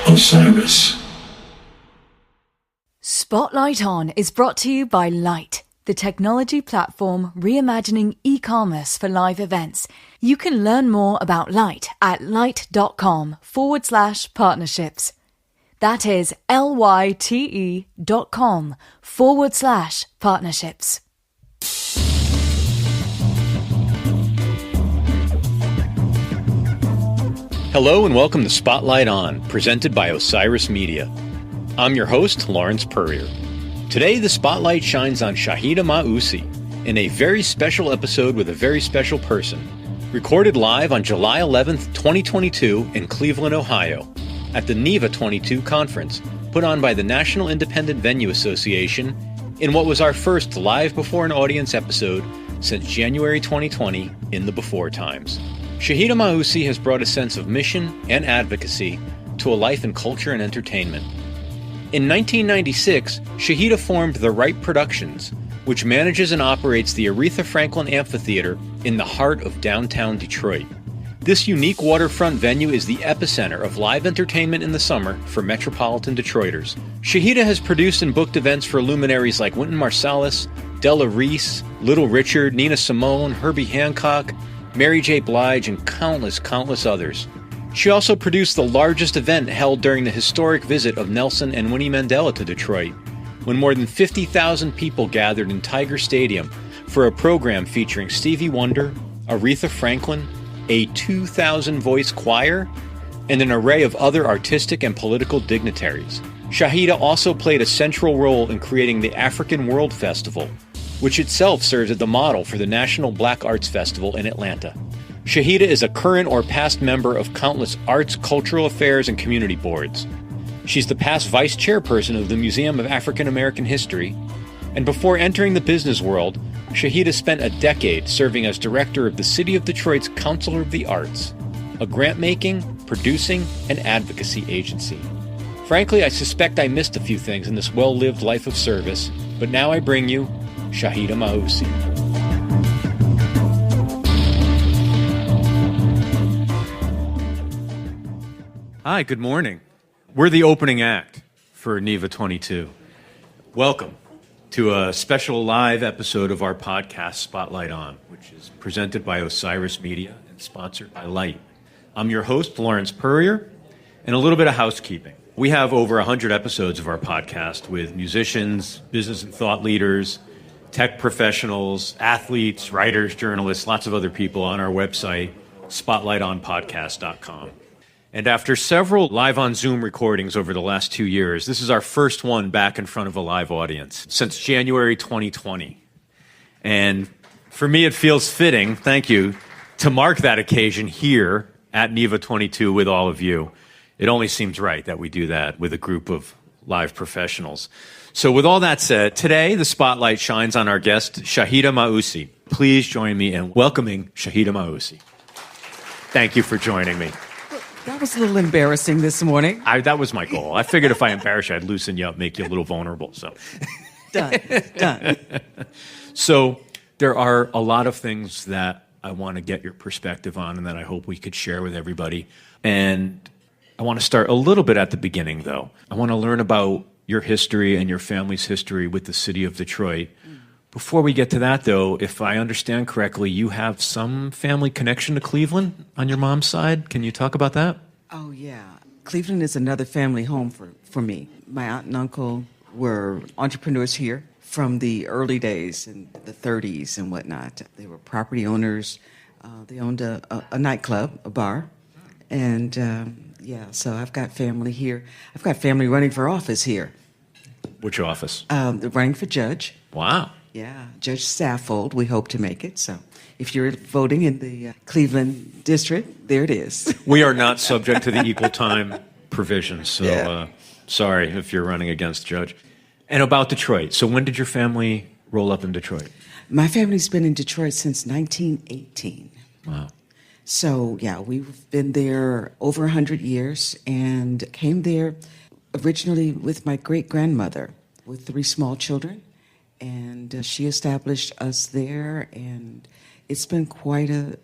Osiris. Spotlight On is brought to you by Light, the technology platform reimagining e-commerce for live events. You can learn more about Light at light.com/partnerships. That is lyte.com/partnerships. Hello and welcome to Spotlight On, presented by Osiris Media. I'm your host, Lawrence Purrier. Today, the spotlight shines on Shahida Mausi in a very special episode with a very special person, recorded live on July 11th, 2022 in Cleveland, Ohio, at the NIVA 22 conference, put on by the National Independent Venue Association in what was our first live before an audience episode since January 2020 in the before times. Shahida Mausi has brought a sense of mission and advocacy to a life in culture and entertainment. In 1996, Shahida formed The Right Productions, which manages and operates the Aretha Franklin Amphitheater in the heart of downtown Detroit. This unique waterfront venue is the epicenter of live entertainment in the summer for metropolitan Detroiters. Shahida has produced and booked events for luminaries like Wynton Marsalis, Della Reese, Little Richard, Nina Simone, Herbie Hancock, Mary J. Blige, and countless others. She also produced the largest event held during the historic visit of Nelson and Winnie Mandela to Detroit, when more than 50,000 people gathered in Tiger Stadium for a program featuring Stevie Wonder, Aretha Franklin, a 2,000-voice choir, and an array of other artistic and political dignitaries. Shahida also played a central role in creating the African World Festival, which itself serves as the model for the National Black Arts Festival in Atlanta. Shahida is a current or past member of countless arts, cultural affairs, and community boards. She's the past vice chairperson of the Museum of African American History, and before entering the business world, Shahida spent a decade serving as director of the City of Detroit's Council of the Arts, a grant-making, producing, and advocacy agency. Frankly, I suspect I missed a few things in this well-lived life of service, but now I bring you Shahida Mausi. Hi, good morning. We're the opening act for NIVA 22. Welcome to a special live episode of our podcast, Spotlight On, which is presented by Osiris Media and sponsored by Light. I'm your host, Lawrence Purrier, and a little bit of housekeeping. We have over 100 episodes of our podcast with musicians, business and thought leaders, tech professionals, athletes, writers, journalists, lots of other people on our website, spotlightonpodcast.com. And after several live on Zoom recordings over the last 2 years, this is our first one back in front of a live audience since January 2020. And for me, it feels fitting, thank you, to mark that occasion here at NIVA 22 with all of you. It only seems right that we do that with a group of live professionals. So with all that said, today the spotlight shines on our guest, Shahida Mausi. Please join me in welcoming Shahida Mausi. Thank you for joining me. That was a little embarrassing this morning. That was my goal. I figured if I embarrass you, I'd loosen you up, make you a little vulnerable. So, Done. So there are a lot of things that I want to get your perspective on and that I hope we could share with everybody. And I want to start a little bit at the beginning, though. I want to learn about your history and your family's history with the city of Detroit. Before we get to that, though, if I understand correctly, you have some family connection to Cleveland on your mom's side. Can you talk about that? Oh, yeah. Cleveland is another family home for me. My aunt and uncle were entrepreneurs here from the early days in the 30s and whatnot. They were property owners. They owned a nightclub, a bar. And, so I've got family here. I've got family running for office here. Which office? Running for judge. Wow. Yeah, Judge Saffold, we hope to make it. So if you're voting in the Cleveland district, there it is. We are not subject to the equal time provisions, so sorry if you're running against Judge. And about Detroit, so when did your family roll up in Detroit? My family's been in Detroit since 1918. Wow. So, yeah, we've been there over 100 years and came there originally with my great-grandmother with 3 small children. And she established us there, and it's been quite a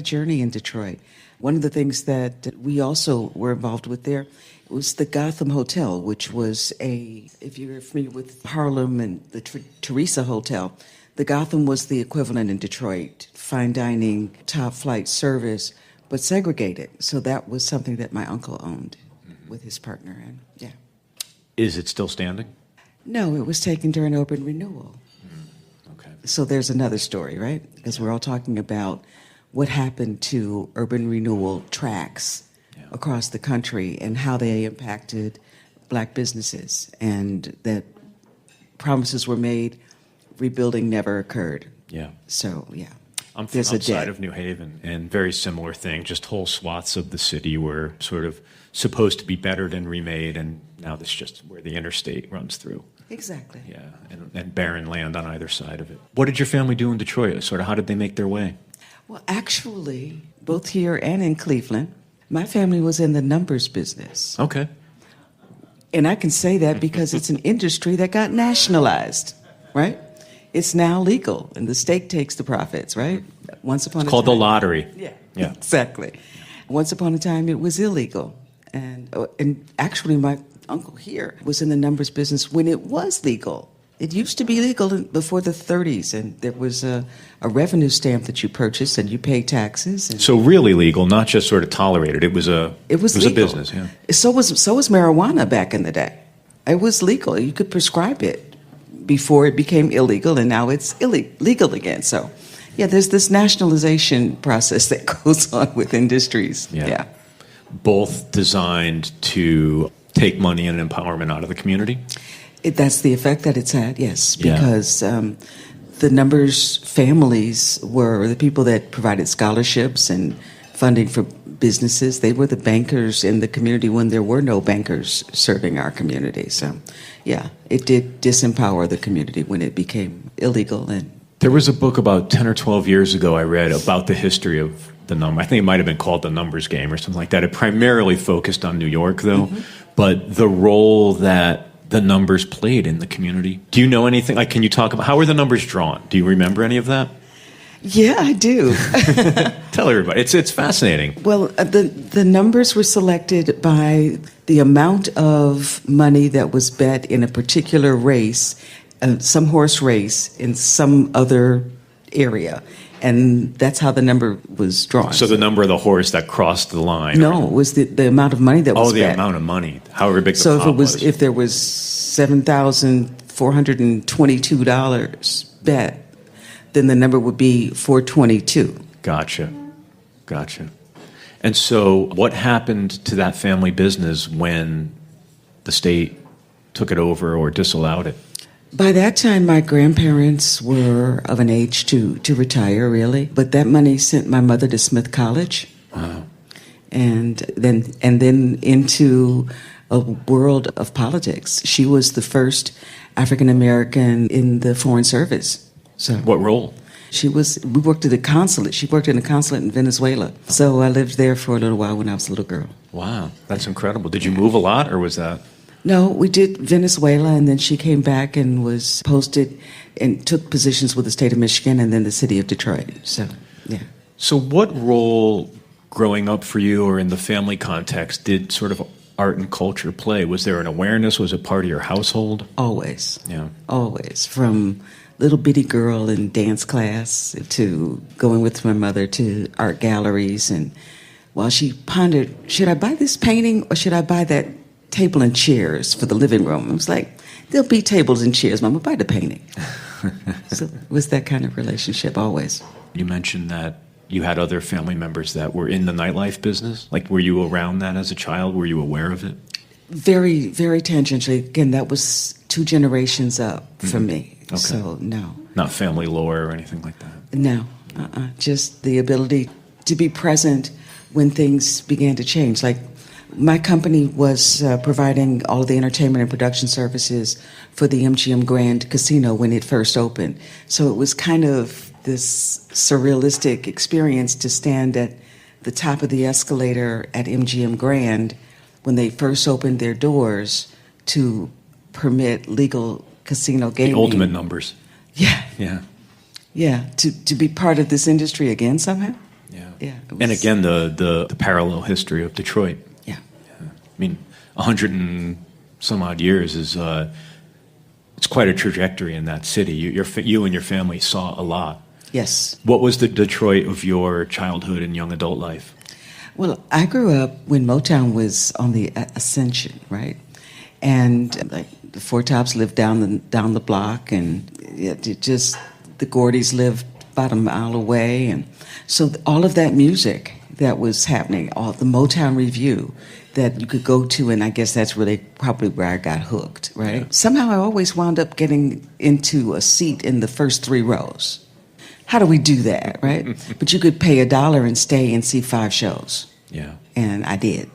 journey in Detroit. One of the things that we also were involved with there was the Gotham Hotel, which was if you're familiar with Harlem and the Teresa Hotel, the Gotham was the equivalent in Detroit, fine dining, top flight service, but segregated. So that was something that my uncle owned with his partner. And yeah. Is it still standing? No, it was taken during urban renewal. Okay. So there's another story, right? Because we're all talking about what happened to urban renewal tracts across the country and how they impacted black businesses, and that promises were made, rebuilding never occurred. Yeah. So, yeah. I'm from outside of New Haven, and very similar thing. Just whole swaths of the city were sort of supposed to be bettered and remade, and now this is just where the interstate runs through. Exactly. Yeah, and barren land on either side of it. What did your family do in Detroit? Sort of how did they make their way? Well, actually, both here and in Cleveland, my family was in the numbers business. Okay. And I can say that because it's an industry that got nationalized, right? It's now legal, and the state takes the profits, right? Once upon a time. It's called the lottery. Yeah, exactly. Once upon a time, it was illegal. And actually, my uncle here was in the numbers business when it was legal. It used to be legal before the 30s, and there was a revenue stamp that you purchased, and you pay taxes. And so really legal, not just sort of tolerated. It was a business. Yeah. So was marijuana back in the day. It was legal. You could prescribe it before it became illegal, and now it's legal again. So, yeah, there's this nationalization process that goes on with industries. Yeah. Both designed to take money and empowerment out of the community. That's the effect that it's had, yes, because the numbers families were the people that provided scholarships and funding for businesses. They were the bankers in the community when there were no bankers serving our community. So, yeah, it did disempower the community when it became illegal. And there was a book about 10 or 12 years ago I read about the history of the number. I think it might have been called The Numbers Game or something like that. It primarily focused on New York, though, but the role that the numbers played in the community. Do you know anything? Like, can you talk about how were the numbers drawn? Do you remember any of that? Yeah, I do. Tell everybody. It's fascinating. Well, the numbers were selected by the amount of money that was bet in a particular race, some horse race in some other area. And that's how the number was drawn. So the number of the horse that crossed the line? No, it was the amount of money that was bet. Oh, the amount of money, however big the pot was. So if there was $7,422 bet, then the number would be 422. Gotcha. And so what happened to that family business when the state took it over or disallowed it? By that time, my grandparents were of an age to retire, really. But that money sent my mother to Smith College. Wow. And then into a world of politics. She was the first African American in the Foreign Service. So what role? We worked at a consulate. She worked in a consulate in Venezuela. So I lived there for a little while when I was a little girl. Wow, that's incredible. Did you move a lot, or was that? No, we did Venezuela, and then she came back and was posted and took positions with the state of Michigan and then the city of Detroit. So, yeah. So what role growing up for you or in the family context did sort of art and culture play? Was there an awareness? Was it part of your household? Always. Yeah. Always. From little bitty girl in dance class to going with my mother to art galleries. And while she pondered, should I buy this painting or should I buy that table and chairs for the living room? I was like, there'll be tables and chairs, Mama, buy the painting. So it was that kind of relationship always. You mentioned that you had other family members that were in the nightlife business. Like, were you around that as a child? Were you aware of it? Very, very tangentially. Again, that was 2 generations up for me. Okay. So, no. Not family lore or anything like that? No. Just the ability to be present when things began to change. Like, my company was providing all of the entertainment and production services for the MGM Grand Casino when it first opened. So it was kind of this surrealistic experience to stand at the top of the escalator at MGM Grand when they first opened their doors to permit legal casino gaming. The ultimate numbers. Yeah. Yeah. Yeah, to be part of this industry again somehow. Yeah. Yeah. And again, the parallel history of Detroit. Yeah. I mean, 100 and some odd years is it's quite a trajectory in that city. You and your family saw a lot. Yes. What was the Detroit of your childhood and young adult life? Well, I grew up when Motown was on the ascension, right? And like the Four Tops lived down the block, and the Gordys lived about a mile away, and so all of that music that was happening, all the Motown Review that you could go to, and I guess that's really probably where I got hooked, right? Yeah. Somehow I always wound up getting into a seat in the first 3 rows. How do we do that, right? But you could pay $1 and stay and see 5 shows. Yeah. And I did.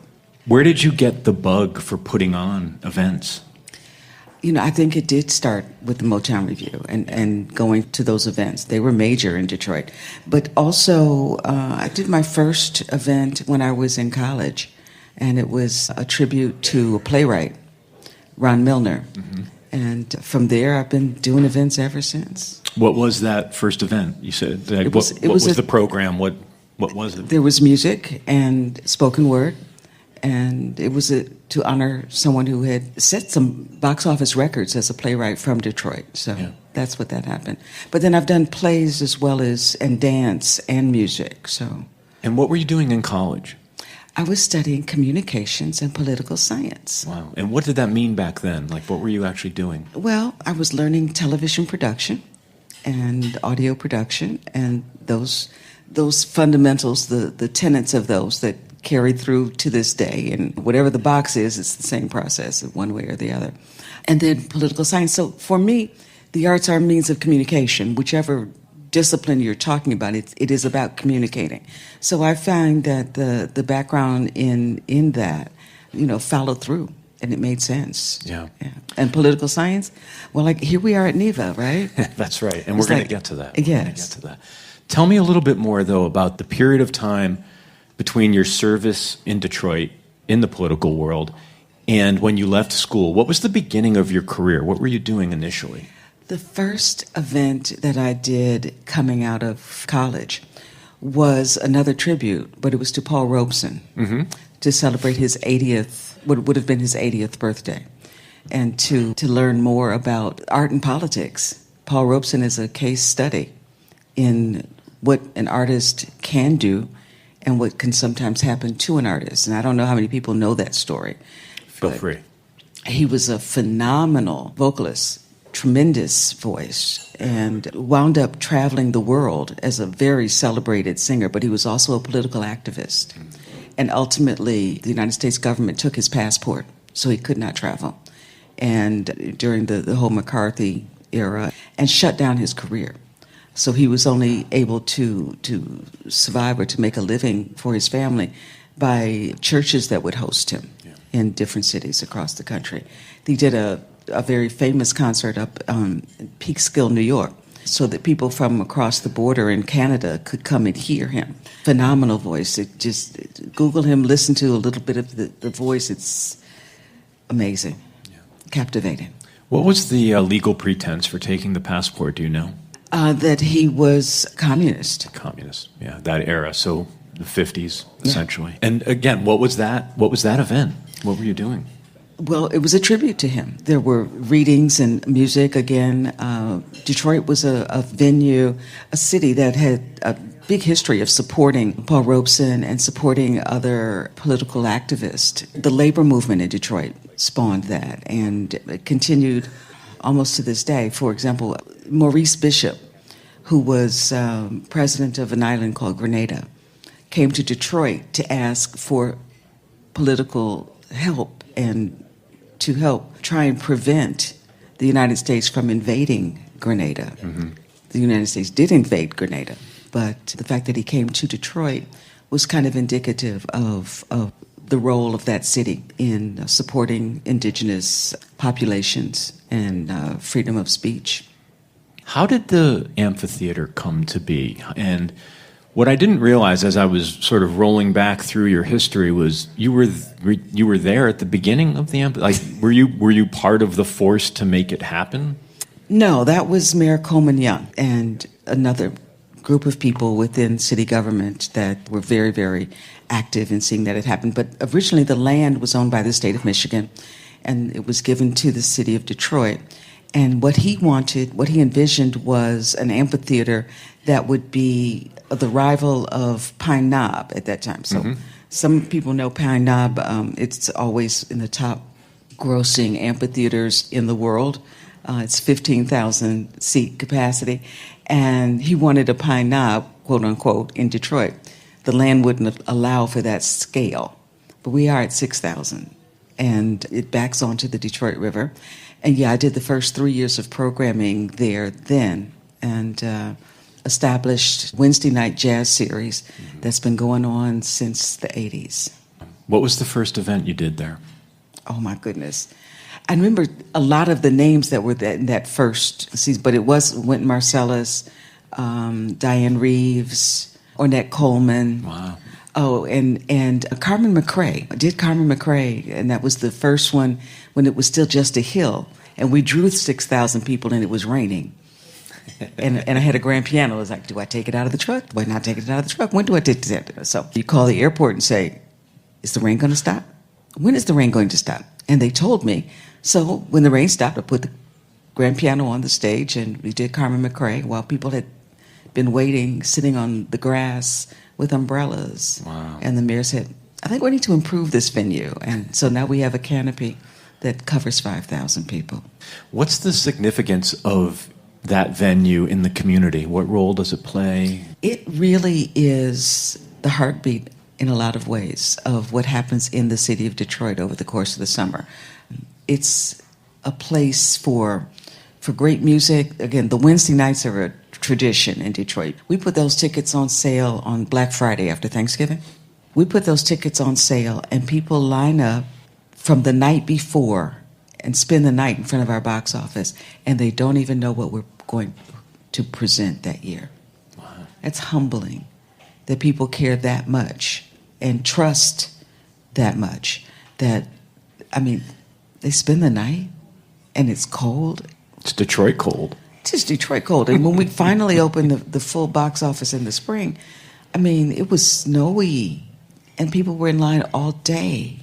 Where did you get the bug for putting on events? I think it did start with the Motown Review and going to those events. They were major in Detroit. But also, I did my first event when I was in college, and it was a tribute to a playwright, Ron Milner. Mm-hmm. And from there, I've been doing events ever since. What was that first event? You said what was the program? What was it? There was music and spoken word, and it was to honor someone who had set some box office records as a playwright from Detroit. So that's what that happened. But then I've done plays as well as and dance and music. So. And what were you doing in college? I was studying communications and political science. Wow. And what did that mean back then? Like, what were you actually doing? Well, I was learning television production and audio production, and those fundamentals, the tenets of those that carried through to this day. And whatever the box is, it's the same process one way or the other. And then political science. So for me, the arts are a means of communication, whichever discipline you're talking about, it is about communicating. So I find that the background in that, followed through, and it made sense. Yeah. And political science, well, like here we are at NIVA, right? That's right, and we're going to get to that. Yes. Tell me a little bit more, though, about the period of time between your service in Detroit, in the political world, and when you left school. What was the beginning of your career? What were you doing initially? The first event that I did coming out of college was another tribute, but it was to Paul Robeson, mm-hmm. to celebrate his 80th, what would have been his 80th birthday, and to learn more about art and politics. Paul Robeson is a case study in what an artist can do and what can sometimes happen to an artist. And I don't know how many people know that story. Feel free. He was a phenomenal vocalist, tremendous voice, and wound up traveling the world as a very celebrated singer, but he was also a political activist. And ultimately, the United States government took his passport, so he could not travel. And during the whole McCarthy era, and shut down his career. So he was only able to survive or to make a living for his family by churches that would host him in different cities across the country. He did a very famous concert up in Peekskill, New York, so that people from across the border in Canada could come and hear him. Phenomenal voice. Google him, listen to a little bit of the voice. It's amazing, captivating. What was the legal pretense for taking the passport, do you know? That he was communist. Communist, yeah, that era, so the 50s, essentially. And again, what was that event? What were you doing? Well, it was a tribute to him. There were readings and music. Again, Detroit was a venue, a city that had a big history of supporting Paul Robeson and supporting other political activists. The labor movement in Detroit spawned that, and it continued almost to this day. For example, Maurice Bishop, who was president of an island called Grenada, came to Detroit to ask for political help and to help try and prevent the United States from invading Grenada. Mm-hmm. The United States did invade Grenada, but the fact that he came to Detroit was kind of indicative of the role of that city in supporting indigenous populations and freedom of speech. How did the amphitheater come to be? And what I didn't realize as I was sort of rolling back through your history was you were there at the beginning of the amphitheater. Like, were you part of the force to make it happen? No, that was Mayor Coleman Young and another group of people within city government that were very, very active in seeing that it happened. But originally the land was owned by the state of Michigan, and it was given to the city of Detroit. And what he envisioned was an amphitheater that would be the rival of Pine Knob at that time. So some people know Pine Knob. It's always in the top grossing amphitheaters in the world. It's 15,000 seat capacity. And he wanted a Pine Knob, quote unquote, in Detroit. The land wouldn't allow for that scale. But we are at 6,000. And it backs onto the Detroit River. And yeah, I did the first 3 years of programming there then, and established Wednesday night jazz series that's been going on since the 80s. What was the first event you did there? Oh my goodness. I remember a lot of the names that were in that first season, but it was Wynton Marsalis, Diane Reeves, Ornette Coleman. Wow. Oh, and Carmen McRae. I did Carmen McRae, and that was the first one when it was still just a hill. And we drew 6,000 people, and it was raining. And I had a grand piano. I was like, do I take it out of the truck? Do I not take it out of the truck? When do I take it? So you call the airport and say, is the rain going to stop? When is the rain going to stop? And they told me. So when the rain stopped, I put the grand piano on the stage, and we did Carmen McRae while people had been waiting, sitting on the grass with umbrellas. Wow. And the mayor said, I think we need to improve this venue. And so now we have a canopy that covers 5,000 people. What's the significance of that venue in the community? What role does it play? It really is the heartbeat in a lot of ways of what happens in the city of Detroit over the course of the summer. It's a place for great music. Again, the Wednesday nights are a tradition in Detroit. We put those tickets on sale on Black Friday after Thanksgiving. We put those tickets on sale, and people line up from the night before and spend the night in front of our box office, and they don't even know what we're going to present that year. Wow. It's humbling that people care that much and trust that much. That, I mean, they spend the night, and it's cold. It's Detroit cold. It's just Detroit cold. And when we finally opened the full box office in the spring, I mean, it was snowy, and people were in line all day.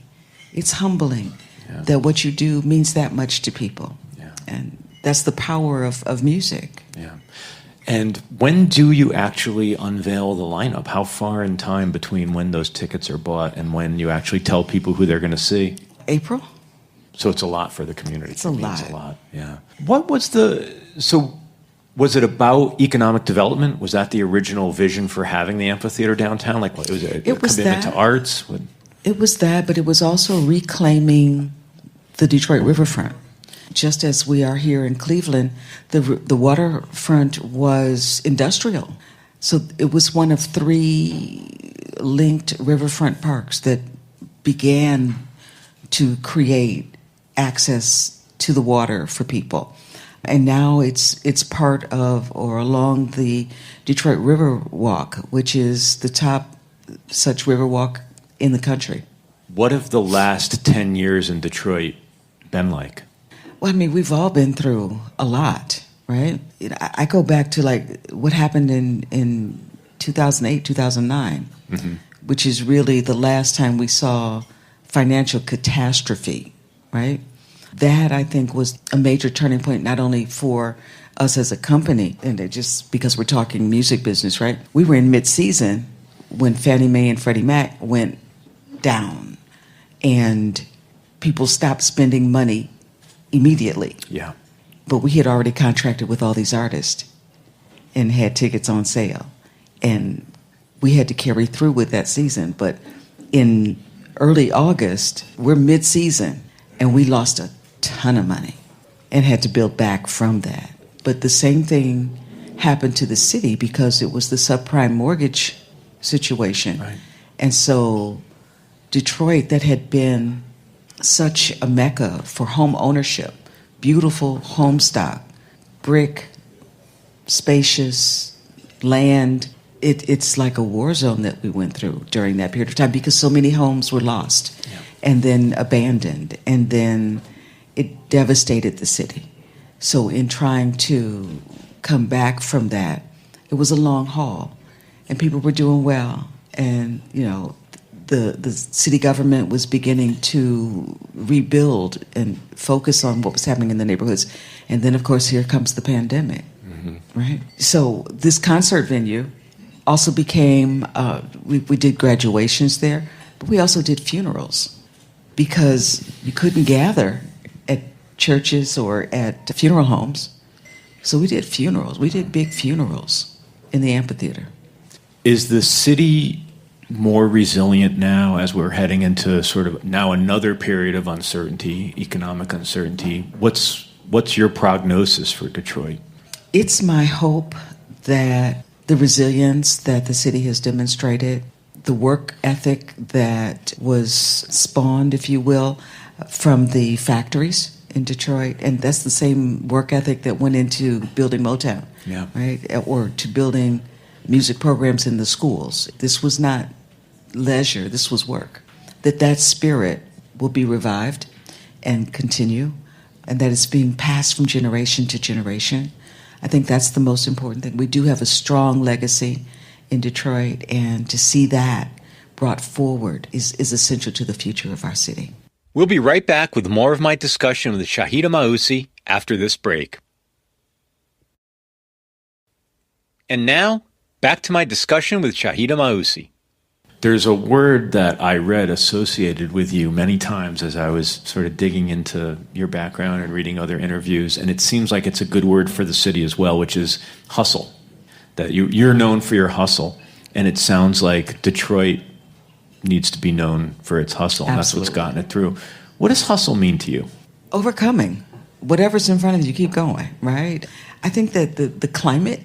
It's humbling that what you do means that much to people. Yeah. And that's the power of music. Yeah. And when do you actually unveil the lineup? How far in time between when those tickets are bought and when you actually tell people who they're going to see? April. So it's a lot for the community. It's a lot. It's a lot, yeah. Was it about economic development? Was that the original vision for having the amphitheater downtown? Like, was it a commitment to arts? It was that, but it was also reclaiming the Detroit riverfront. Just as we are here in Cleveland, the waterfront was industrial. So it was one of 3 linked riverfront parks that began to create access to the water for people. And now it's part of or along the Detroit River Walk, which is the top such river walk in the country. What have the last 10 years in Detroit been like? Well, I mean, we've all been through a lot, right? I go back to like what happened in 2008, 2009, which is really the last time we saw financial catastrophe, right? That, I think, was a major turning point, not only for us as a company, and just because we're talking music business, right? We were in mid-season when Fannie Mae and Freddie Mac went down, and people stopped spending money immediately. Yeah. But we had already contracted with all these artists and had tickets on sale. And we had to carry through with that season. But in early August, we're mid-season, and we lost a ton of money and had to build back from that. But the same thing happened to the city because it was the subprime mortgage situation. Right. And so Detroit, that had been such a mecca for home ownership, beautiful home stock, brick, spacious land, it's like a war zone that we went through during that period of time because so many homes were lost and then abandoned, and then it devastated the city. So in trying to come back from that, It was a long haul, and people were doing well. And, the city government was beginning to rebuild and focus on what was happening in the neighborhoods. And then, of course, here comes the pandemic, right? So this concert venue also became, we did graduations there, but we also did funerals because you couldn't gather at churches or at funeral homes. So we did funerals. We did big funerals in the amphitheater. Is the city more resilient now as we're heading into sort of now another period of uncertainty, economic uncertainty? What's your prognosis for Detroit? It's my hope that the resilience that the city has demonstrated, the work ethic that was spawned, if you will, from the factories in Detroit, and that's the same work ethic that went into building Motown, right? Or to building music programs in the schools. This was not leisure, this was work. That spirit will be revived and continue, and that it's being passed from generation to generation. I think that's the most important thing. We do have a strong legacy in Detroit, and to see that brought forward is essential to the future of our city. We'll be right back with more of my discussion with Shahida Mausi after this break. And now, back to my discussion with Shahida Mausi. There's a word that I read associated with you many times as I was sort of digging into your background and reading other interviews, and it seems like it's a good word for the city as well, which is hustle. That you're known for your hustle, and it sounds like Detroit needs to be known for its hustle, and that's what's gotten it through. What does hustle mean to you? Overcoming. Whatever's in front of you, keep going, right? I think that the climate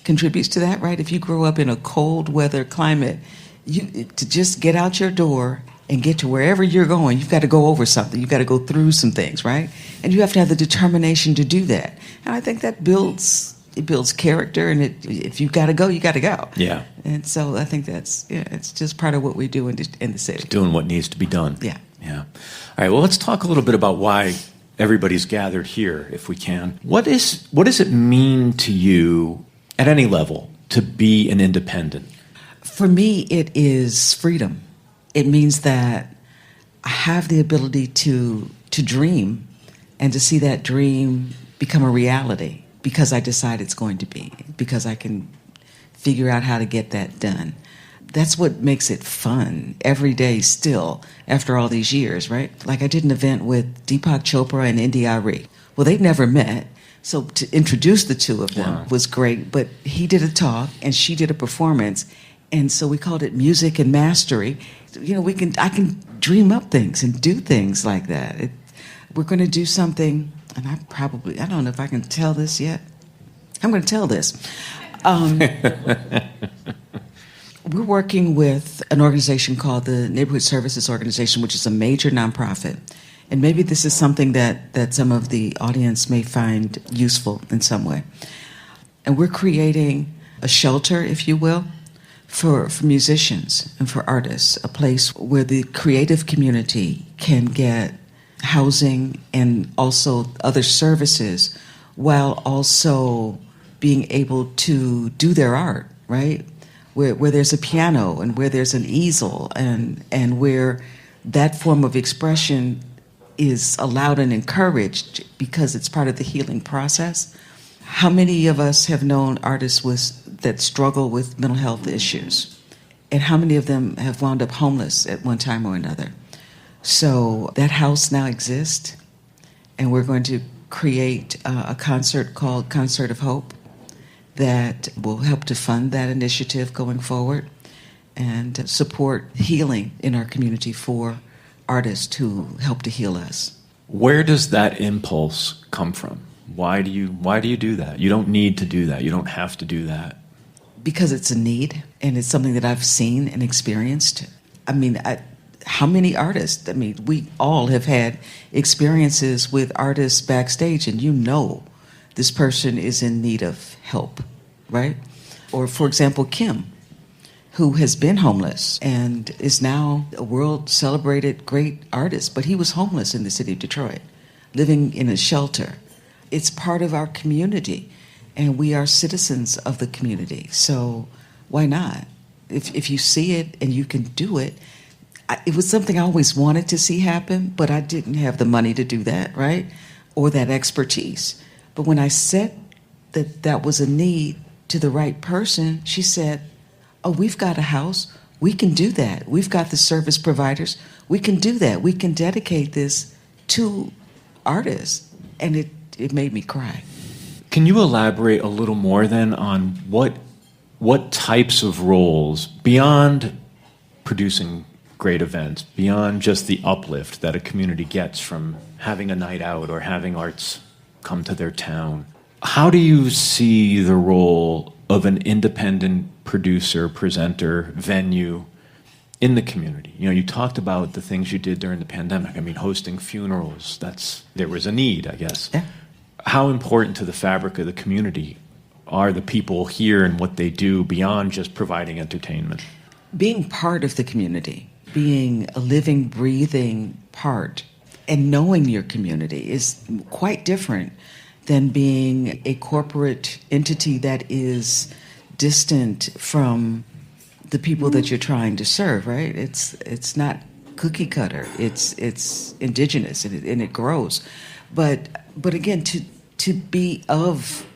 contributes to that, right? If you grow up in a cold weather climate, to just get out your door and get to wherever you're going, you've got to go over something. You've got to go through some things, right? And you have to have the determination to do that. And I think that builds character, and if you've got to go, you got to go. Yeah. And so I think it's just part of what we do in the city. It's doing what needs to be done. Yeah. Yeah. All right, well, let's talk a little bit about why everybody's gathered here, if we can. What does it mean to you at any level to be an independent? For me, it is freedom. It means that I have the ability to dream and to see that dream become a reality because I decide it's going to be, because I can figure out how to get that done. That's what makes it fun every day still after all these years, right? Like I did an event with Deepak Chopra and India Arie. Well, they'd never met. So to introduce the two of them was great, but he did a talk and she did a performance. And so we called it Music and Mastery. I can dream up things and do things like that. We're going to do something, and I don't know if I can tell this yet. I'm going to tell this. We're working with an organization called the Neighborhood Services Organization, which is a major nonprofit. And maybe this is something that some of the audience may find useful in some way. And we're creating a shelter, if you will, for musicians and for artists, a place where the creative community can get housing and also other services while also being able to do their art, right? Where there's a piano and where there's an easel and where that form of expression is allowed and encouraged because it's part of the healing process. How many of us have known artists that struggle with mental health issues? And how many of them have wound up homeless at one time or another? So that house now exists, and we're going to create a concert called Concert of Hope that will help to fund that initiative going forward and support healing in our community for artists who help to heal us. Where does that impulse come from? Why do you do that? You don't need to do that. You don't have to do that. Because it's a need, and it's something that I've seen and experienced. I mean, how many artists? I mean, we all have had experiences with artists backstage, and this person is in need of help, right? Or, for example, Kim, who has been homeless and is now a world-celebrated great artist, but he was homeless in the city of Detroit, living in a shelter. It's part of our community. and we are citizens of the community. So why not? If you see it and you can do it, it was something I always wanted to see happen, but I didn't have the money to do that, right? Or that expertise. But when I said that was a need to the right person, she said, oh, we've got a house. We can do that. We've got the service providers. We can do that. We can dedicate this to artists. And it made me cry. Can you elaborate a little more then on what types of roles, beyond producing great events, beyond just the uplift that a community gets from having a night out or having arts come to their town, how do you see the role of an independent producer, presenter, venue in the community? You know, you talked about the things you did during the pandemic. I mean, hosting funerals, there was a need, I guess. Yeah. How important to the fabric of the community are the people here and what they do beyond just providing entertainment? Being part of the community, being a living, breathing part, and knowing your community is quite different than being a corporate entity that is distant from the people that you're trying to serve, right? It's not cookie cutter. It's indigenous and it grows. But again, to be of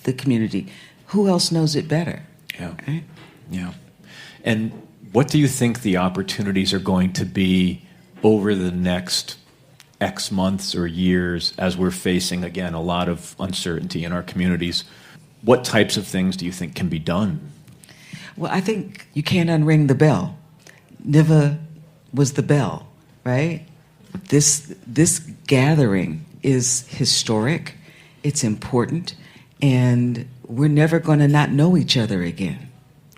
the community, who else knows it better? Yeah. Right? Yeah. And what do you think the opportunities are going to be over the next X months or years as we're facing, again, a lot of uncertainty in our communities? What types of things do you think can be done? Well, I think you can't unring the bell. NIVA was the bell, right? This gathering is historic, it's important, and we're never going to not know each other again,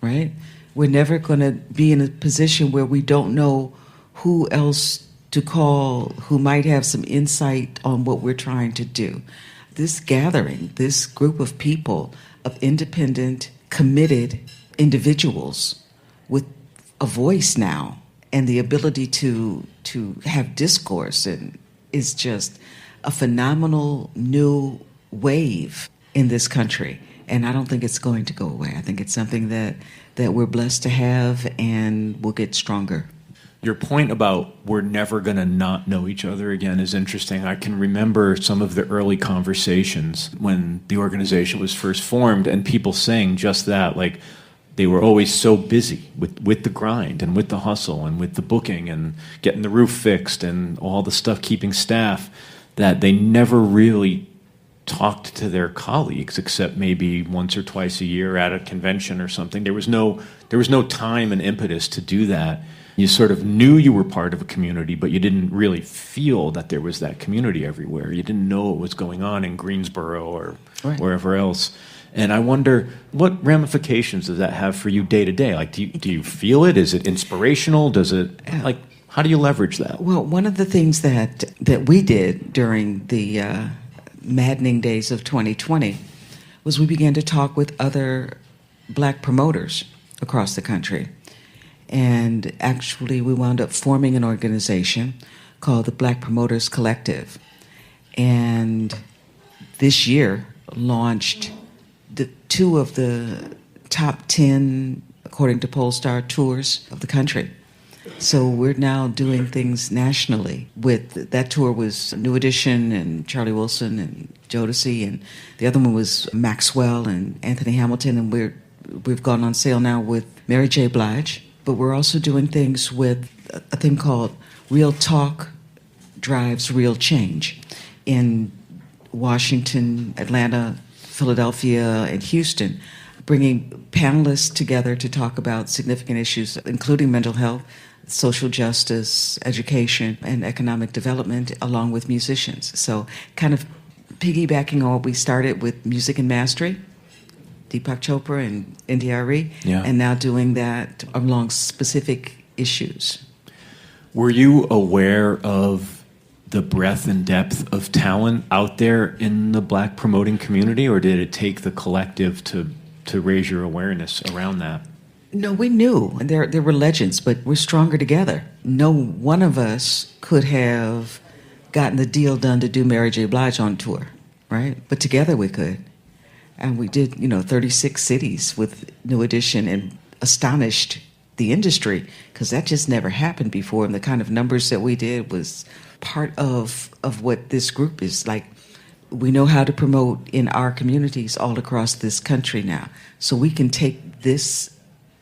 right? We're never going to be in a position where we don't know who else to call, who might have some insight on what we're trying to do. This gathering, this group of people, of independent, committed individuals with a voice now and the ability to have discourse, and is just a phenomenal new wave in this country. And I don't think it's going to go away. I think it's something that we're blessed to have, and we'll get stronger. Your point about we're never going to not know each other again is interesting. I can remember some of the early conversations when the organization was first formed, and people saying just that, like they were always so busy with the grind and with the hustle and with the booking and getting the roof fixed and all the stuff, keeping staff, that they never really talked to their colleagues except maybe once or twice a year at a convention or something. There was no time and impetus to do that. You sort of knew you were part of a community, but you didn't really feel that there was that community everywhere. You didn't know what was going on in Greensboro or wherever else. And I wonder, what ramifications does that have for you day to day? Like, do you feel it? Is it inspirational? Does it, like, how do you leverage that? Well, one of the things that we did during the maddening days of 2020 was we began to talk with other Black promoters across the country. And actually, we wound up forming an organization called the Black Promoters Collective. And this year launched two of the top 10, according to Pollstar, tours of the country. So we're now doing things nationally. With that tour was New Edition and Charlie Wilson and Jodeci, and the other one was Maxwell and Anthony Hamilton, and we've gone on sale now with Mary J. Blige. But we're also doing things with a thing called Real Talk Drives Real Change in Washington, Atlanta, Philadelphia, and Houston, bringing panelists together to talk about significant issues, including mental health, social justice, education, and economic development, along with musicians. So kind of piggybacking on what we started with Music and Mastery, Deepak Chopra and NDRE, and now doing that along specific issues. Were you aware of the breadth and depth of talent out there in the Black promoting community, or did it take the collective to raise your awareness around that? No, we knew. There were legends, but we're stronger together. No one of us could have gotten the deal done to do Mary J. Blige on tour, right? But together we could. And we did, 36 cities with New Edition, and astonished the industry because that just never happened before. And the kind of numbers that we did was part of what this group is like. We know how to promote in our communities all across this country now. So we can take this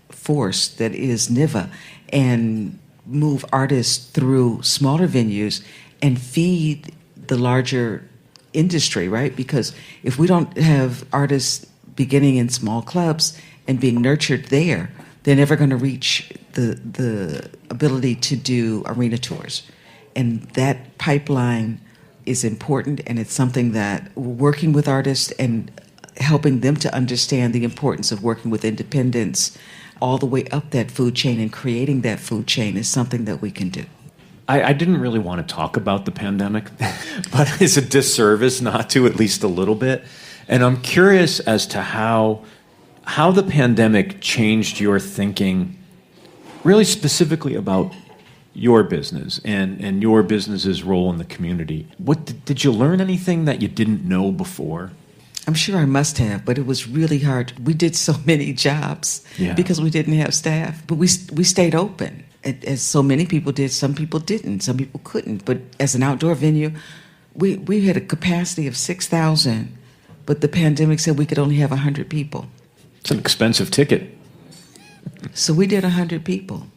force that is NIVA and move artists through smaller venues and feed the larger industry, right? Because if we don't have artists beginning in small clubs and being nurtured there, they're never going to reach the ability to do arena tours. And that pipeline is important, and it's something that working with artists and helping them to understand the importance of working with independents all the way up that food chain and creating that food chain is something that we can do. I didn't really want to talk about the pandemic, but it's a disservice not to, at least a little bit. And I'm curious as to how the pandemic changed your thinking, really specifically about your business and your business's role in the community. What did you learn anything that you didn't know before? I'm sure I must have, but it was really hard. We did so many jobs because we didn't have staff, but we stayed open. As so many people did, some people didn't, some people couldn't. But as an outdoor venue, we had a capacity of 6,000, but the pandemic said we could only have 100 people. It's an expensive ticket. So we did 100 people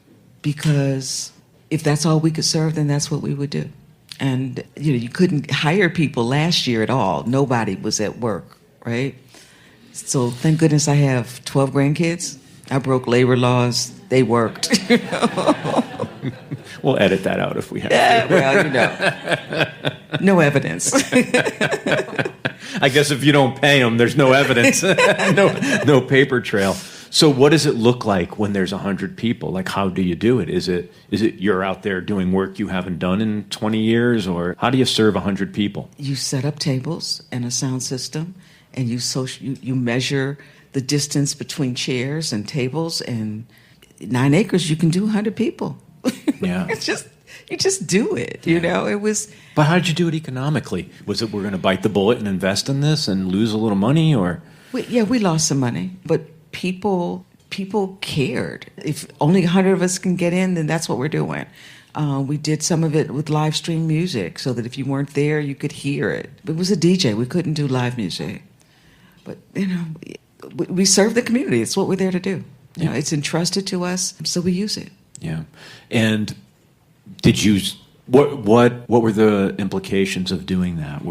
because if that's all we could serve, then that's what we would do. And you couldn't hire people last year at all. Nobody was at work, right? So thank goodness I have 12 grandkids. I broke labor laws. They worked. We'll edit that out if we have to. Well, no evidence. I guess if you don't pay them, there's no evidence, no paper trail. So what does it look like when there's 100 people? Like, how do you do it? Is it you're out there doing work you haven't done in 20 years, or how do you serve 100 people? You set up tables and a sound system, and you measure the distance between chairs and tables, and 9 acres, you can do 100 people. Yeah. You just do it, it was. But how did you do it economically? Was it we're going to bite the bullet and invest in this and lose a little money, or? We lost some money, but people cared. If only 100 of us can get in, then that's what we're doing. We did some of it with live stream music so that if you weren't there, you could hear it. It was a DJ. We couldn't do live music. But, we serve the community. It's what we're there to do. It's entrusted to us, so we use it. Yeah. And did you, what were the implications of doing that?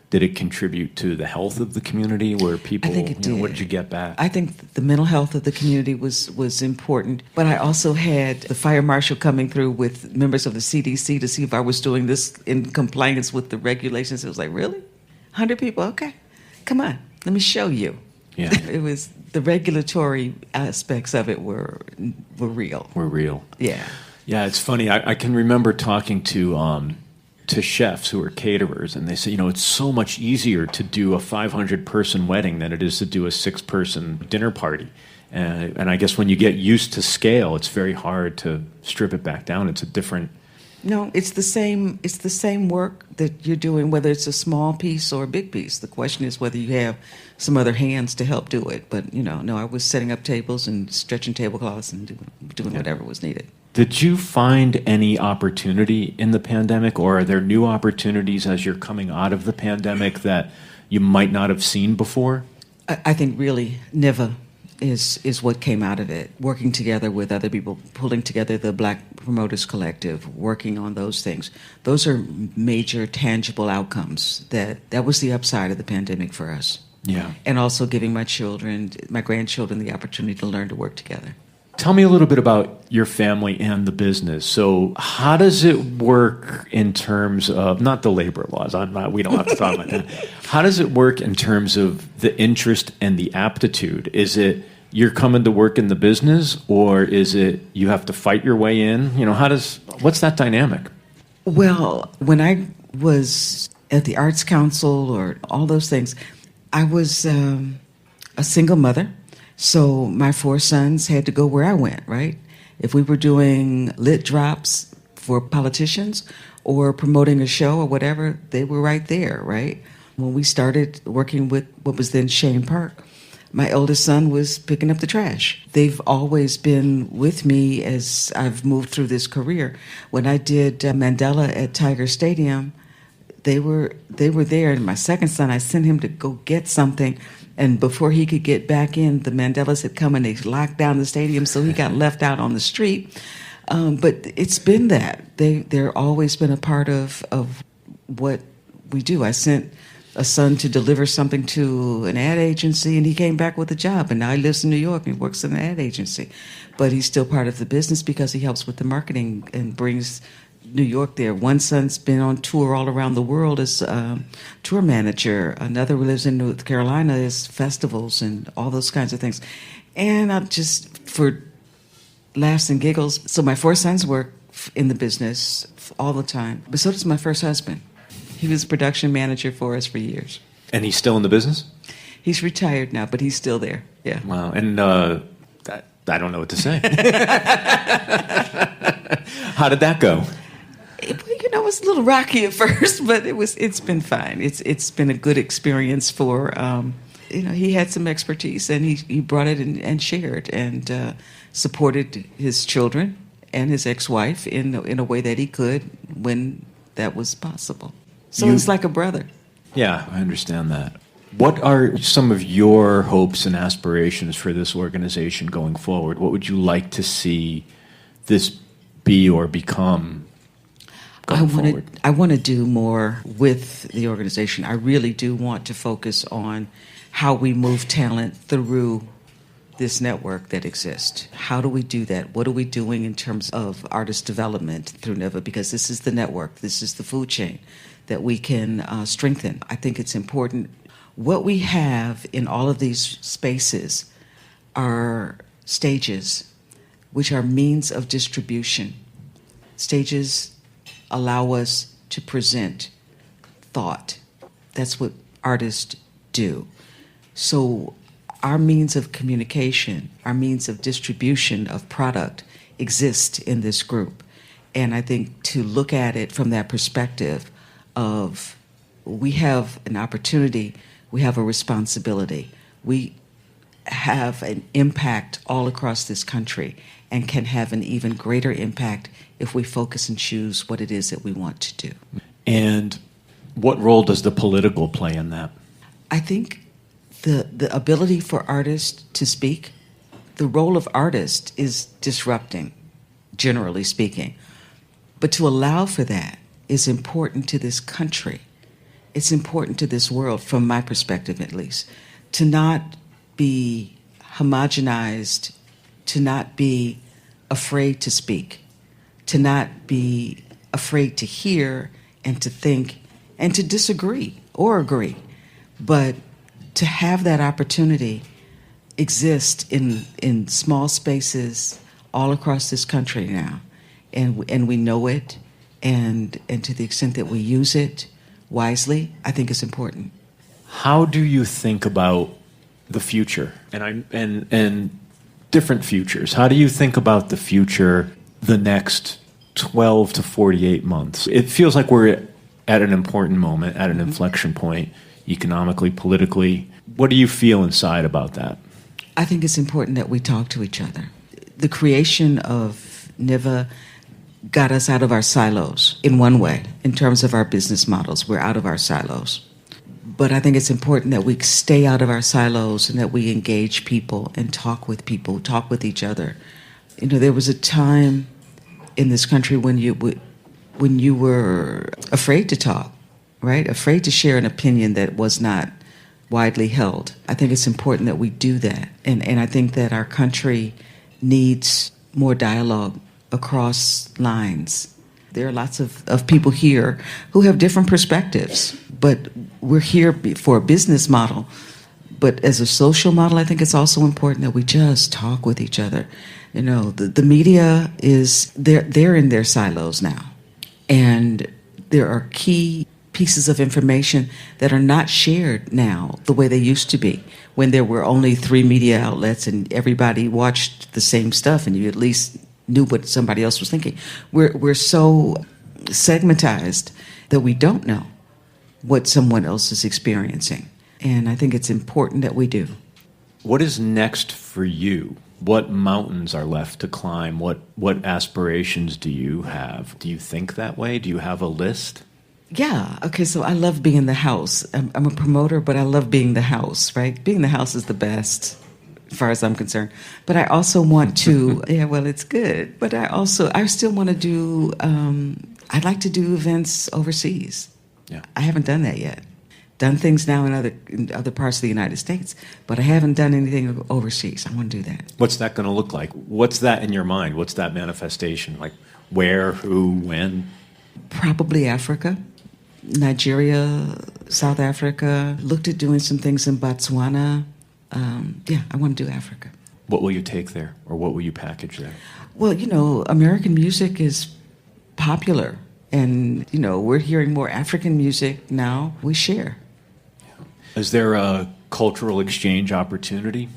Did it contribute to the health of the community? Where people, I think it did. What did you get back? I think the mental health of the community was important. But I also had the fire marshal coming through with members of the CDC to see if I was doing this in compliance with the regulations. It was like, really? 100 people? Okay. Come on. Let me show you. Yeah. It was the regulatory aspects of it were real. Were real. Yeah. Yeah, it's funny. I can remember talking to chefs who are caterers, and they say, it's so much easier to do a 500-person wedding than it is to do a 6-person dinner party. And I guess when you get used to scale, it's very hard to strip it back down. It's a different. No, it's the same. It's the same work that you're doing, whether it's a small piece or a big piece. The question is whether you have some other hands to help do it. But no, I was setting up tables and stretching tablecloths and doing whatever was needed. Did you find any opportunity in the pandemic, or are there new opportunities as you're coming out of the pandemic that you might not have seen before? I think really NIVA is what came out of it. Working together with other people, pulling together the Black Promoters Collective, working on those things. Those are major, tangible outcomes. That was the upside of the pandemic for us. Yeah. And also giving my grandchildren, the opportunity to learn to work together. Tell me a little bit about your family and the business. So how does it work in terms of, not the labor laws, we don't have to talk about that. How does it work in terms of the interest and the aptitude? Is it you're coming to work in the business, or is it you have to fight your way in? What's that dynamic? Well, when I was at the Arts Council or all those things, I was a single mother. So my 4 sons had to go where I went, right? If we were doing lit drops for politicians or promoting a show or whatever, they were right there, right? When we started working with what was then Chene Park, my eldest son was picking up the trash. They've always been with me as I've moved through this career. When I did Mandela at Tiger Stadium, they were there. And my second son, I sent him to go get something. And before he could get back in, the Mandelas had come and they locked down the stadium, so he got left out on the street. But it's been that. They're always been a part of what we do. I sent a son to deliver something to an ad agency, and he came back with a job. And now he lives in New York and he works in an ad agency. But he's still part of the business because he helps with the marketing and brings New York there. One son's been on tour all around the world as tour manager. Another lives in North Carolina as festivals and all those kinds of things. And I'm just, for laughs and giggles, so my 4 sons work in the business all the time. But so does my first husband. He was production manager for us for years. And he's still in the business? He's retired now, but he's still there. Yeah. Wow. And I don't know what to say. How did that go? It was a little rocky at first, but it's been fine. It's been a good experience for he had some expertise and he brought it and shared and supported his children and his ex-wife in a way that he could when that was possible. So it's like a brother. Yeah, I understand that. What are some of your hopes and aspirations for this organization going forward? What would you like to see this be or become going forward? I want to do more with the organization. I really do want to focus on how we move talent through this network that exists. How do we do that? What are we doing in terms of artist development through NIVA? Because this is the network, this is the food chain that we can strengthen. I think it's important. What we have in all of these spaces are stages, which are means of distribution. Stages allow us to present thought. That's what artists do. So our means of communication, our means of distribution of product exist in this group. And I think to look at it from that perspective of we have an opportunity, we have a responsibility, we have an impact all across this country and can have an even greater impact if we focus and choose what it is that we want to do. And what role does the political play in that? I think the ability for artists to speak, the role of artists is disrupting, generally speaking. But to allow for that is important to this country. It's important to this world, from my perspective at least, to not be homogenized, to not be afraid to speak, to not be afraid to hear and to think and to disagree or agree. But to have that opportunity exist in small spaces all across this country now, and we know it, and to the extent that we use it wisely, I think is important. How do you think about the future and different futures? How do you think about the future the next 12 to 48 months? It feels like we're at an important moment, at an inflection point, economically, politically. What do you feel inside about that? I think it's important that we talk to each other. The creation of NIVA got us out of our silos in one way. In terms of our business models, we're out of our silos. But I think it's important that we stay out of our silos and that we engage people and talk with people, talk with each other. You know, there was a time in this country when you were afraid to talk, right? Afraid to share an opinion that was not widely held. I think it's important that we do that. And I think that our country needs more dialogue across lines. There are lots of people here who have different perspectives, but we're here for a business model. But as a social model, I think it's also important that we just talk with each other. You know, the media they're in their silos now. And there are key pieces of information that are not shared now the way they used to be, when there were only 3 media outlets and everybody watched the same stuff and you at least knew what somebody else was thinking. We're so segmentized that we don't know what someone else is experiencing. And I think it's important that we do. What is next for you? What mountains are left to climb? What aspirations do you have? Do you think that way? Do you have a list? Yeah. Okay, so I love being in the house. I'm a promoter, but I love being the house, right? Being the house is the best, as far as I'm concerned. But I also want to, yeah, well, it's good. But I still want to do, I'd like to do events overseas. Yeah. I haven't done that yet. Done things now in other parts of the United States, but I haven't done anything overseas. I want to do that. What's that going to look like? What's that in your mind? What's that manifestation? Like where, who, when? Probably Africa, Nigeria, South Africa. Looked at doing some things in Botswana. Yeah, I want to do Africa. What will you take there, or what will you package there? Well, American music is popular, and, we're hearing more African music now. We share. Is there a cultural exchange opportunity?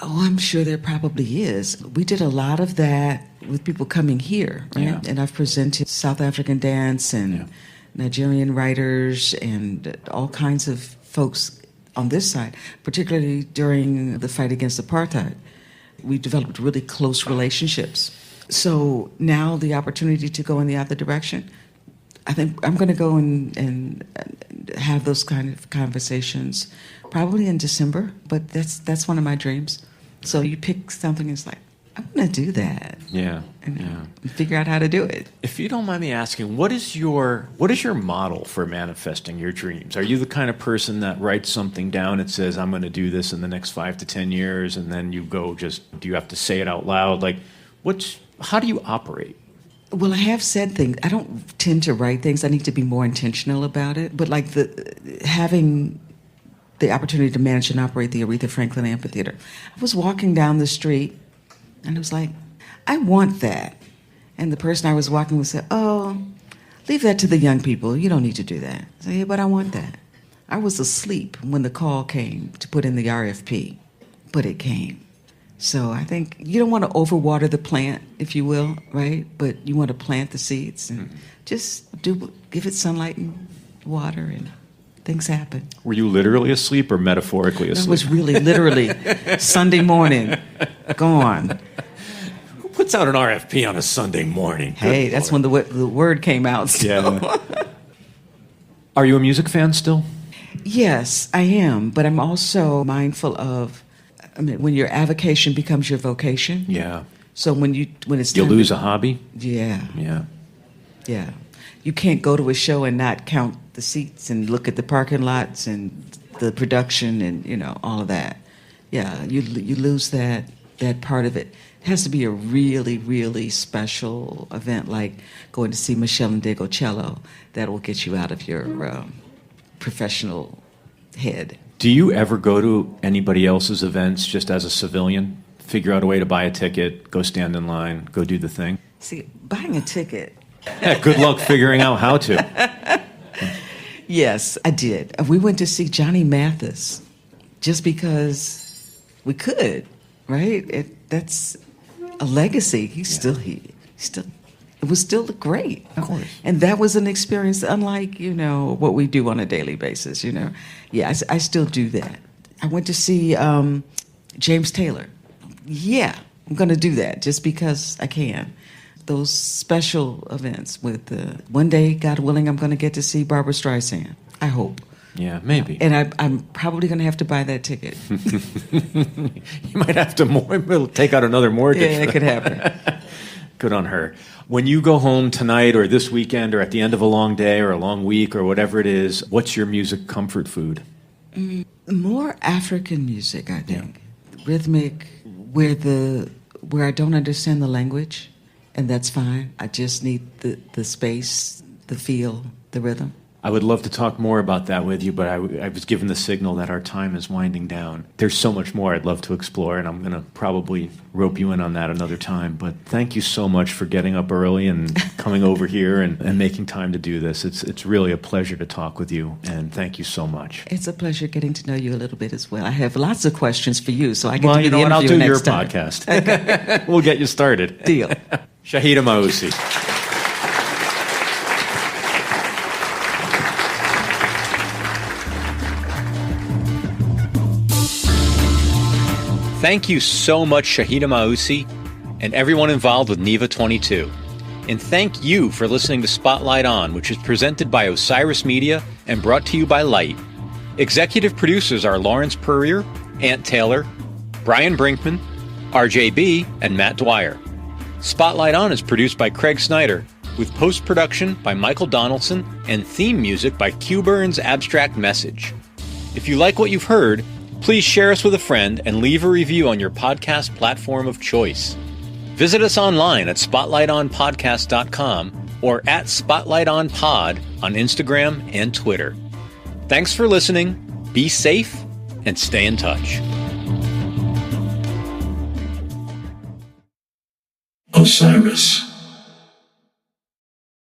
Oh, I'm sure there probably is. We did a lot of that with people coming here, right? Yeah. And I've presented South African dance and Nigerian writers and all kinds of folks on this side, particularly during the fight against apartheid. We developed really close relationships. So now the opportunity to go in the other direction, I think I'm going to go and have those kind of conversations probably in December, but that's one of my dreams. So you pick something and it's like, I'm going to do that. Yeah. And figure out how to do it. If you don't mind me asking, what is your model for manifesting your dreams? Are you the kind of person that writes something down and says, I'm going to do this in the next 5 to 10 years, and then you go do you have to say it out loud? Like, how do you operate? Well, I have said things. I don't tend to write things. I need to be more intentional about it. But like having the opportunity to manage and operate the Aretha Franklin Amphitheater, I was walking down the street, and it was like, I want that. And the person I was walking with said, oh, leave that to the young people. You don't need to do that. I said, yeah, but I want that. I was asleep when the call came to put in the RFP, but it came. So I think you don't want to overwater the plant, if you will, right? But you want to plant the seeds and just give it sunlight and water, and things happen. Were you literally asleep or metaphorically asleep? That was really literally Sunday morning, gone. Who puts out an RFP on a Sunday morning? Hey, that's when the word came out. So. Yeah. Are you a music fan still? Yes, I am, but I'm also mindful of, when your avocation becomes your vocation. Yeah. So when it's you lose a hobby. Yeah. Yeah. Yeah. You can't go to a show and not count the seats and look at the parking lots and the production and all of that. Yeah, you lose that part of it. It has to be a really, really special event, like going to see Michelle Ndigo cello. That will get you out of your professional head. Do you ever go to anybody else's events just as a civilian? Figure out a way to buy a ticket, go stand in line, go do the thing? See, buying a ticket. Yeah, good luck figuring out how to. Yes, I did. We went to see Johnny Mathis just because we could, right? That's a legacy. He still, it was still great. Of course. And that was an experience unlike, what we do on a daily basis, Yeah, I still do that. I went to see James Taylor. Yeah, I'm going to do that just because I can. Those special events with one day, God willing, I'm going to get to see Barbra Streisand. I hope. Yeah, maybe. And I'm probably going to have to buy that ticket. You might have to take out another mortgage. Yeah, it could happen. Good on her. When you go home tonight or this weekend or at the end of a long day or a long week or whatever it is, what's your music comfort food? More African music, I think. Yeah. Rhythmic, where I don't understand the language, and that's fine. I just need the space, the feel, the rhythm. I would love to talk more about that with you, but I was given the signal that our time is winding down. There's so much more I'd love to explore, and I'm going to probably rope you in on that another time. But thank you so much for getting up early and coming over here and making time to do this. It's really a pleasure to talk with you, and thank you so much. It's a pleasure getting to know you a little bit as well. I have lots of questions for you, so I get to do do the interview next time. I'll do your podcast. We'll get you started. Deal. Shahida Mausi. Thank you so much, Shahida Mausi, and everyone involved with NIVA 22. And thank you for listening to Spotlight On, which is presented by Osiris Media and brought to you by Light. Executive producers are Lawrence Purrier, Ant Taylor, Brian Brinkman, RJB, and Matt Dwyer. Spotlight On is produced by Craig Snyder, with post-production by Michael Donaldson and theme music by Q Burn's Abstract Message. If you like what you've heard, please share us with a friend and leave a review on your podcast platform of choice. Visit us online at spotlightonpodcast.com or at spotlightonpod on Instagram and Twitter. Thanks for listening, be safe, and stay in touch. Osiris.